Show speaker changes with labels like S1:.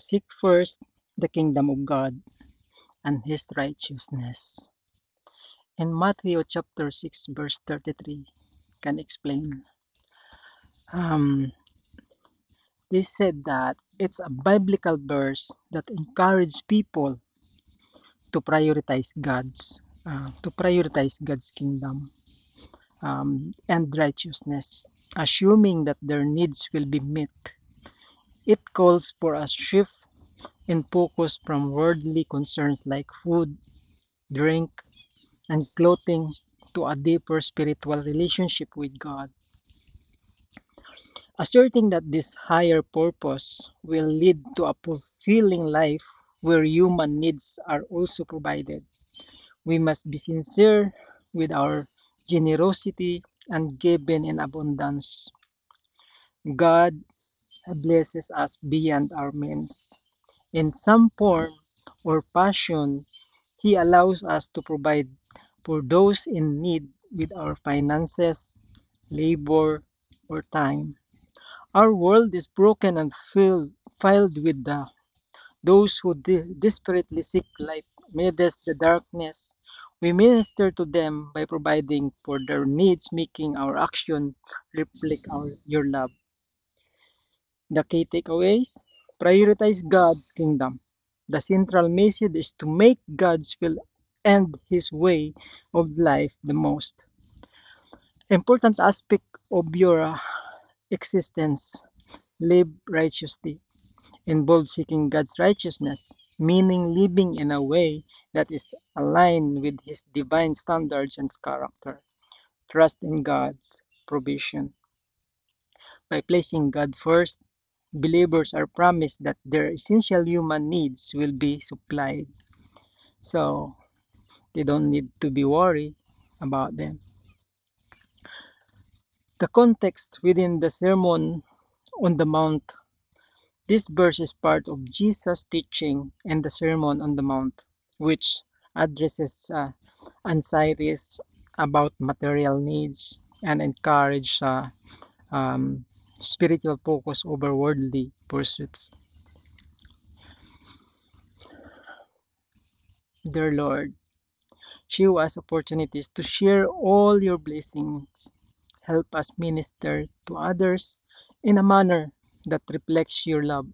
S1: Seek first the kingdom of God and His righteousness. In Matthew chapter 6 verse 33 can explain. They said that it's a biblical verse that encourages people to prioritize God's kingdom and righteousness, assuming that their needs will be met. It calls for a shift in focus from worldly concerns like food, drink, and clothing to a deeper spiritual relationship with God. Asserting that this higher purpose will lead to a fulfilling life where human needs are also provided. We must be sincere with our generosity and given in abundance. God blesses us beyond our means. In some form or passion, He allows us to provide for those in need with our finances, labor, or time. Our world is broken and filled with those who desperately seek light amidst the darkness. We minister to them by providing for their needs, making our action reflect your love. The key takeaways: prioritize God's kingdom. The central message is to make God's will and His way of life the most important aspect of your existence. Live righteously involves seeking God's righteousness, meaning living in a way that is aligned with His divine standards and character. Trust in God's provision. By placing God first, believers are promised that their essential human needs will be supplied. So they don't need to be worried about them. The context within the Sermon on the Mount. This verse is part of Jesus' teaching in the Sermon on the Mount, which addresses anxieties about material needs and encourage um, spiritual focus over worldly pursuits. Dear Lord, show us opportunities to share all your blessings. Help us minister to others in a manner that reflects your love